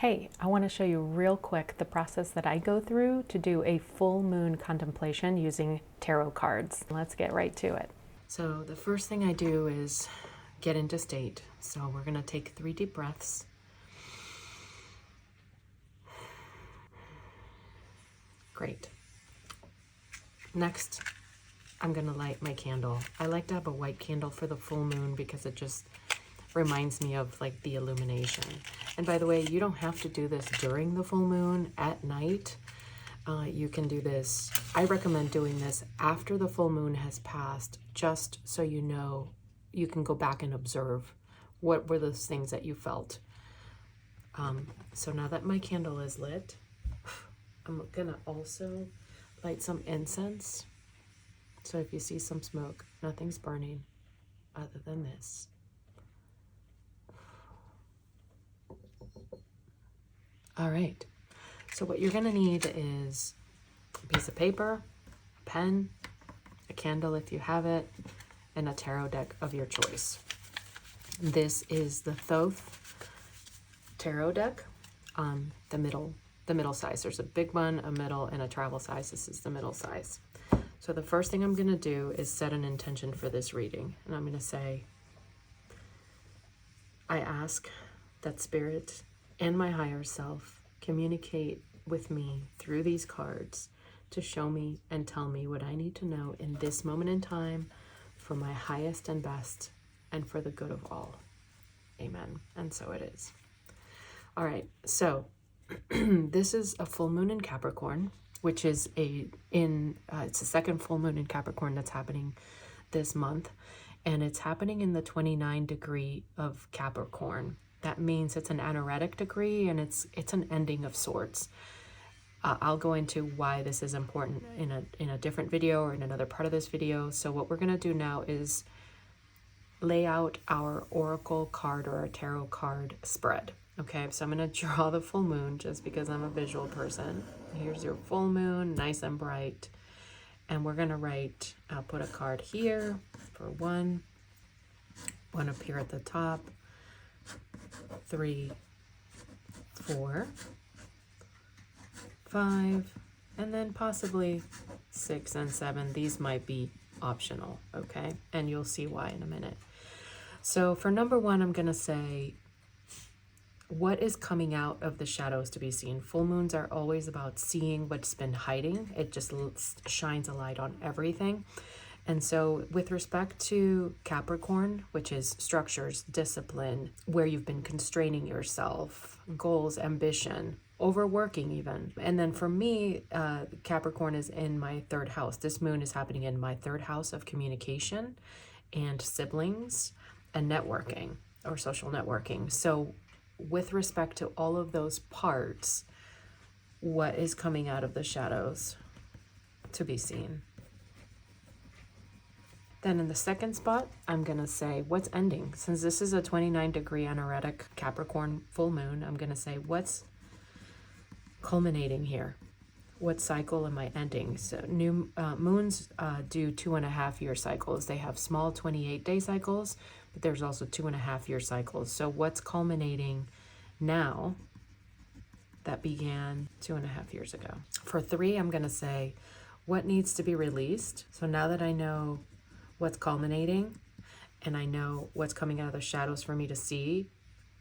Hey, I want to show you real quick the process that I go through to do a full moon contemplation using tarot cards. Let's get right to it. So the first thing I do is get into state. So we're going to take 3 deep breaths. Great. Next, I'm going to light my candle. I like to have a white candle for the full moon because it just reminds me of like the illumination. And by the way, you don't have to do this during the full moon at night. You can do this. I recommend doing this after the full moon has passed, just so you know you can go back and observe what were those things that you felt. So now that my candle is lit, I'm gonna also light some incense. So if you see some smoke, nothing's burning other than this. All right, so what you're gonna need is a piece of paper, a pen, a candle if you have it, and a tarot deck of your choice. This is the Thoth tarot deck, the middle size. There's a big one, a middle, and a travel size. This is the middle size. So the first thing I'm gonna do is set an intention for this reading. And I'm gonna say, I ask that Spirit and my higher self communicate with me through these cards to show me and tell me what I need to know in this moment in time for my highest and best and for the good of all. Amen. And so it is. All right, so this is a full moon in Capricorn, which is it's the second full moon in Capricorn that's happening this month, and it's happening in the 29 degree of Capricorn. That means it's an anaretic degree, and it's an ending of sorts. I'll go into why this is important in a different video or in another part of this video. So what we're going to do now is lay out our oracle card or our tarot card spread. Okay, so I'm going to draw the full moon just because I'm a visual person. Here's your full moon, nice and bright. And we're going to write, I'll put a card here for one up here at the top, 3, 4, 5, and then possibly 6 and 7. These might be optional, okay? And you'll see why in a minute. So for number 1, I'm going to say, what is coming out of the shadows to be seen? Full moons are always about seeing what's been hiding. It just shines a light on everything. And so with respect to Capricorn, which is structures, discipline, where you've been constraining yourself, goals, ambition, overworking even. And then for me, Capricorn is in my 3rd house. This moon is happening in my 3rd house of communication and siblings and networking or social networking. So with respect to all of those parts, what is coming out of the shadows to be seen? Then in the 2nd spot, I'm going to say what's ending. Since this is a 29 degree anaretic Capricorn full moon, I'm going to say what's culminating here. What cycle am I ending? So new moons do 2.5-year cycles. They have small 28-day cycles, but there's also 2.5-year cycles. So what's culminating now that began 2.5 years ago? For 3, I'm going to say what needs to be released. So now that I know what's culminating and I know what's coming out of the shadows for me to see,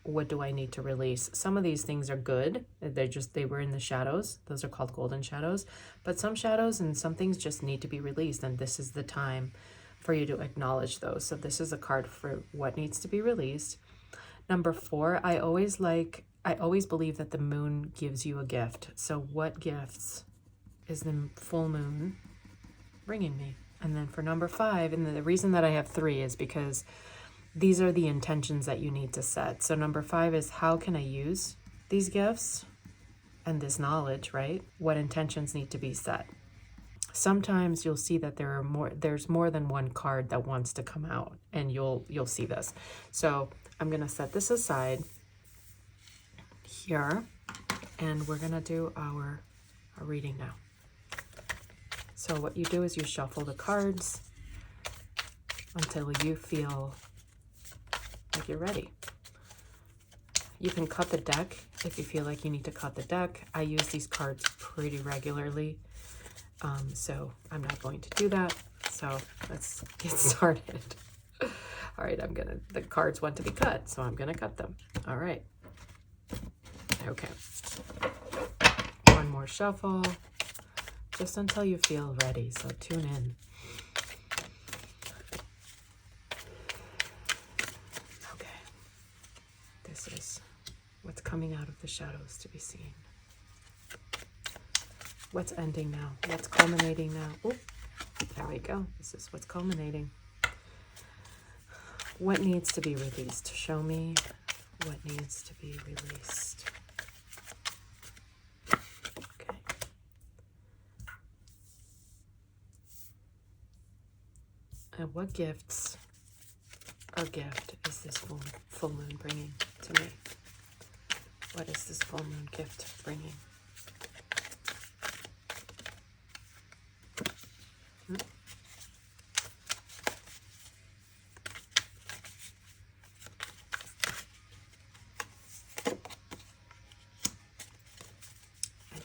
what do I need to release? Some of these things are good. They were in the shadows. Those are called golden shadows. But some shadows and some things just need to be released. And this is the time for you to acknowledge those. So this is a card for what needs to be released. Number 4, I always believe that the moon gives you a gift. So what gifts is the full moon bringing me? And then for number 5, and the reason that I have 3 is because these are the intentions that you need to set. So number 5 is, how can I use these gifts and this knowledge, right? What intentions need to be set? Sometimes you'll see that there's more than one card that wants to come out, and you'll see this. So I'm going to set this aside here, and we're going to do our reading now. So what you do is you shuffle the cards until you feel like you're ready. You can cut the deck if you feel like you need to cut the deck. I use these cards pretty regularly, so I'm not going to do that. So let's get started. All right, the cards want to be cut, so I'm gonna cut them. All right. Okay. One more shuffle, just until you feel ready, so tune in. Okay. This is what's coming out of the shadows to be seen. What's ending now? What's culminating now? Oh, there we go. This is what's culminating. What needs to be released? Show me what needs to be released. Okay. And what gifts or gift is this full moon bringing to me? What is this full moon gift bringing?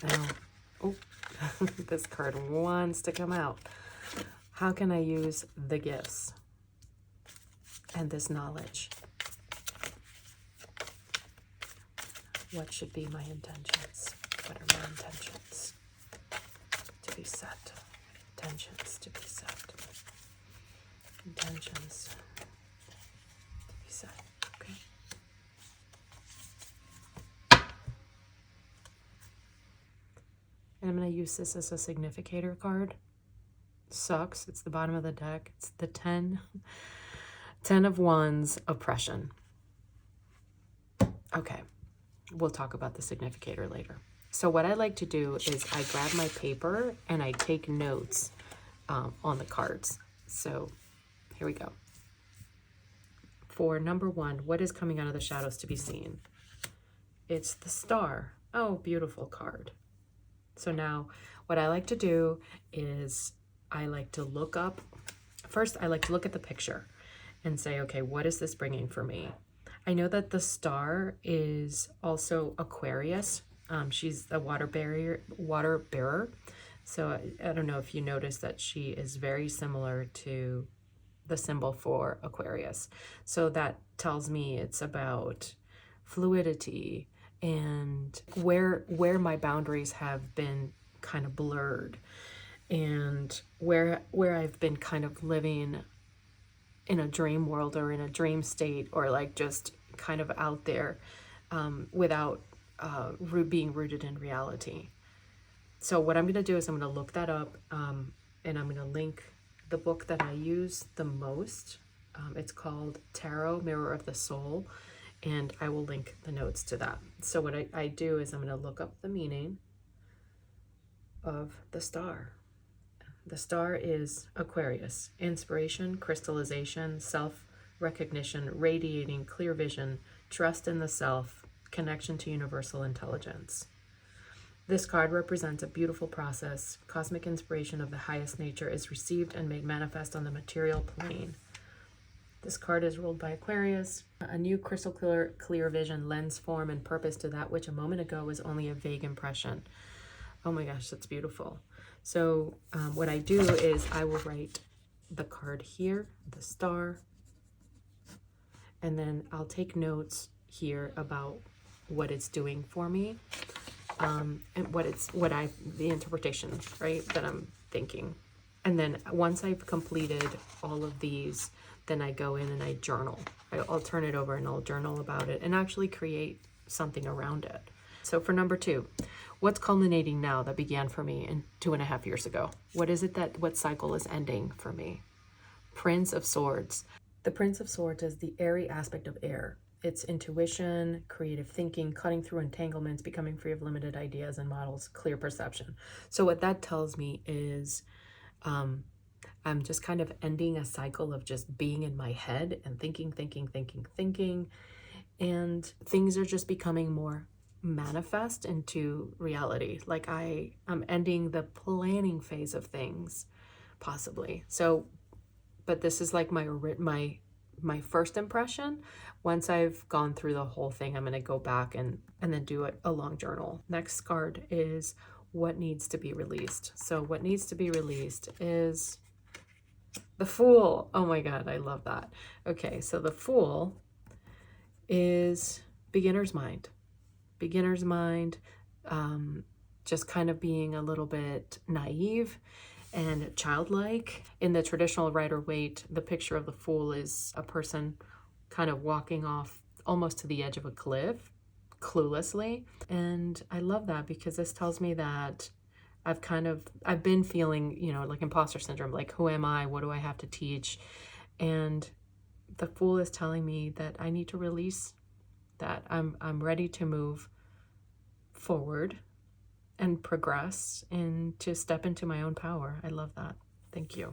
Now, oh, this card wants to come out. How can I use the gifts and this knowledge? What should be my intentions? What are my intentions to be set? Intentions to be set. Intentions to be set. Okay. And I'm going to use this as a significator card. Sucks. It's the bottom of the deck. It's the 10 of Wands, oppression. Okay. We'll talk about the significator later. So what I like to do is I grab my paper and I take notes on the cards. So here we go. For number 1, what is coming out of the shadows to be seen? It's the Star. Oh, beautiful card. So now what I like to do is I like to look up. First, I like to look at the picture and say, okay, what is this bringing for me? I know that the Star is also Aquarius. She's a water bearer. So I don't know if you noticed that she is very similar to the symbol for Aquarius. So that tells me it's about fluidity and where my boundaries have been kind of blurred, and where I've been kind of living in a dream world or in a dream state, or like just kind of out there without being rooted in reality. So what I'm going to do is I'm going to look that up, and I'm going to link the book that I use the most. It's called Tarot, Mirror of the Soul, and I will link the notes to that. So what I do is I'm going to look up the meaning of the Star. The Star is Aquarius, inspiration, crystallization, self-recognition, radiating clear vision, trust in the self, connection to universal intelligence. This card represents a beautiful process. Cosmic inspiration of the highest nature is received and made manifest on the material plane. This card is ruled by Aquarius. A new crystal clear vision lends form and purpose to that which a moment ago was only a vague impression. Oh my gosh, that's beautiful. So what I do is I will write the card here, the Star, and then I'll take notes here about what it's doing for me, and the interpretation, right, that I'm thinking. And then once I've completed all of these, then I go in and I journal. I'll turn it over and I'll journal about it and actually create something around it. So for number 2, what's culminating now that began for me in 2.5 years ago? What is it what cycle is ending for me? Prince of Swords. The Prince of Swords is the airy aspect of air. It's intuition, creative thinking, cutting through entanglements, becoming free of limited ideas and models, clear perception. So what that tells me is I'm just kind of ending a cycle of just being in my head and thinking, and things are just becoming more manifest into reality. Like I'm ending the planning phase of things, possibly. So, but this is like my my first impression. Once I've gone through the whole thing, I'm going to go back and then do a long journal. Next card is what needs to be released. So what needs to be released is the Fool. Oh my God, I love that. Okay, so the Fool is beginner's mind. Beginner's mind, just kind of being a little bit naive and childlike. In the traditional Rider-Waite, the picture of the Fool is a person kind of walking off almost to the edge of a cliff, cluelessly. And I love that because this tells me that I've been feeling, you know, like imposter syndrome, like who am I? What do I have to teach? And the Fool is telling me that I need to release that. I'm ready to move forward and progress and to step into my own power. I love that. Thank you.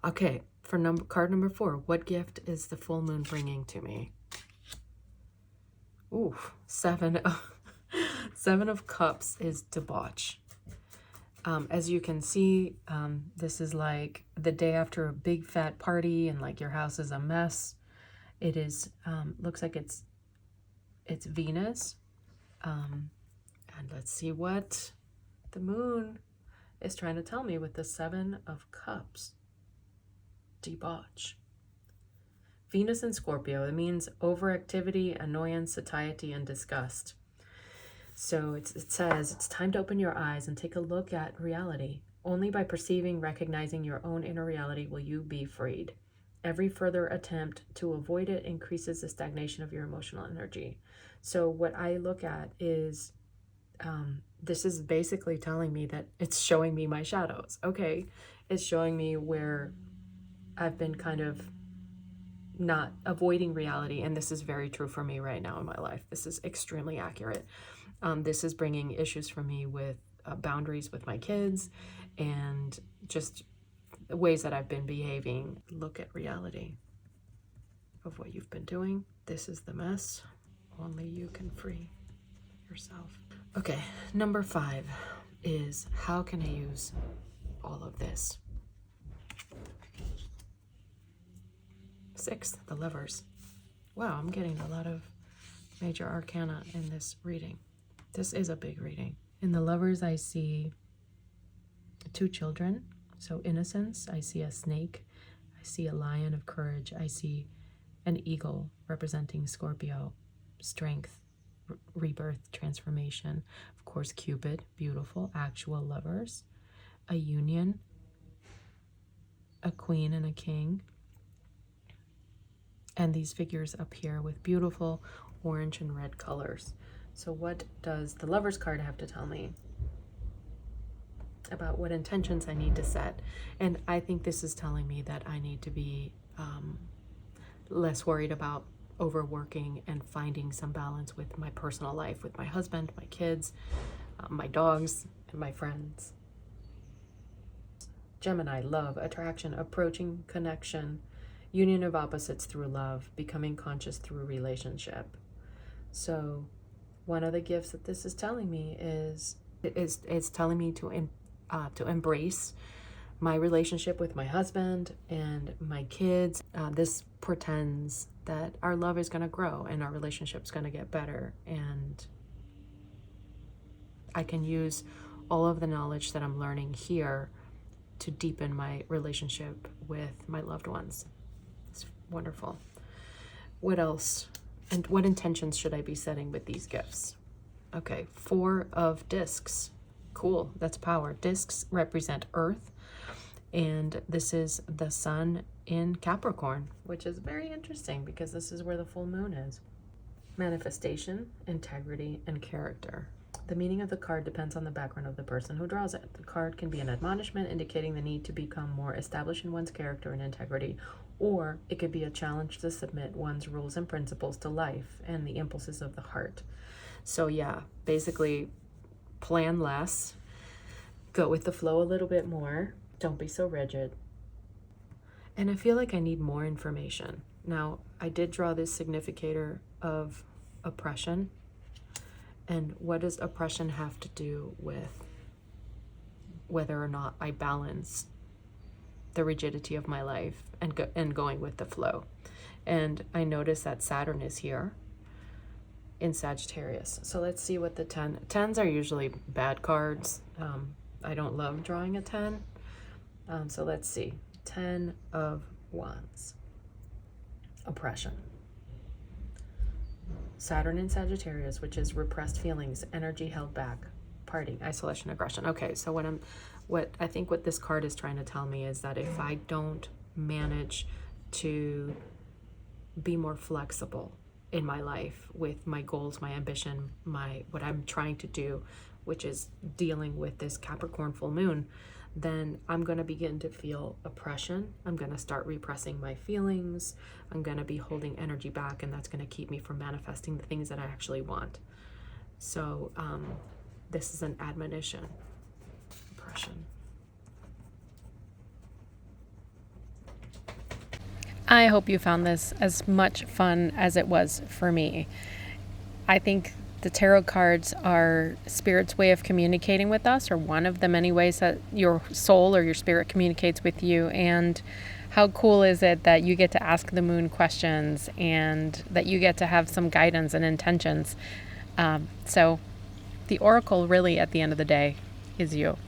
Okay, for card number 4, what gift is the full moon bringing to me? Ooh, 7 of Cups is debauch. As you can see, this is like the day after a big fat party and like your house is a mess. It is, looks like it's Venus. And let's see what the moon is trying to tell me with the 7 of Cups. Debauch. Venus in Scorpio, it means overactivity, annoyance, satiety, and disgust. So it says, it's time to open your eyes and take a look at reality. Only by perceiving, recognizing your own inner reality will you be freed. Every further attempt to avoid it increases the stagnation of your emotional energy. So what I look at is, this is basically telling me that it's showing me my shadows. Okay, it's showing me where I've been kind of not avoiding reality, and this is very true for me right now in my life. This is extremely accurate. This is bringing issues for me with boundaries with my kids and just ways that I've been behaving. Look at reality of what you've been doing. This is the mess. Only you can free yourself. Okay, number 5 is how can I use all of this? 6, the Lovers. Wow, I'm getting a lot of major arcana in this reading. This is a big reading. In the Lovers, I see 2 children, so innocence. I see a snake. I see a lion of courage. I see an eagle representing Scorpio, strength, rebirth, transformation. Of course, Cupid, beautiful, actual lovers. A union, a queen and a king. And these figures up here with beautiful orange and red colors. So what does the Lovers card have to tell me about what intentions I need to set? And I think this is telling me that I need to be less worried about overworking and finding some balance with my personal life, with my husband, my kids, my dogs, and my friends. Gemini, love, attraction, approaching connection, union of opposites through love, becoming conscious through relationship. So one of the gifts that this is telling me is it's telling me to embrace my relationship with my husband and my kids. This portends that our love is going to grow and our relationship's going to get better, and I can use all of the knowledge that I'm learning here to deepen my relationship with my loved ones. It's wonderful. What else? And what intentions should I be setting with these gifts? Okay, 4 of discs. Cool, that's power. Discs represent Earth, and this is the sun in Capricorn, which is very interesting because this is where the full moon is. Manifestation, integrity, and character. The meaning of the card depends on the background of the person who draws it. The card can be an admonishment indicating the need to become more established in one's character and integrity, or it could be a challenge to submit one's rules and principles to life and the impulses of the heart. So yeah, basically plan less, go with the flow a little bit more, don't be so rigid. And I feel like I need more information. Now, I did draw this significator of oppression. And what does oppression have to do with whether or not I balance the rigidity of my life and going with the flow. And I notice that Saturn is here in Sagittarius. So let's see what the 10s are usually bad cards. I don't love drawing a 10. So let's see. 10 of Wands. Oppression. Saturn in Sagittarius, which is repressed feelings, energy held back, parting, isolation, aggression. Okay, so what I think what this card is trying to tell me is that if I don't manage to be more flexible in my life with my goals, my ambition, what I'm trying to do, which is dealing with this Capricorn full moon, then I'm going to begin to feel oppression. I'm going to start repressing my feelings. I'm going to be holding energy back, and that's going to keep me from manifesting the things that I actually want. So this is an admonition. Oppression. I hope you found this as much fun as it was for me. I think the tarot cards are Spirit's way of communicating with us, or one of the many ways that your soul or your spirit communicates with you. And how cool is it that you get to ask the moon questions and that you get to have some guidance and intentions. So the oracle really at the end of the day is you.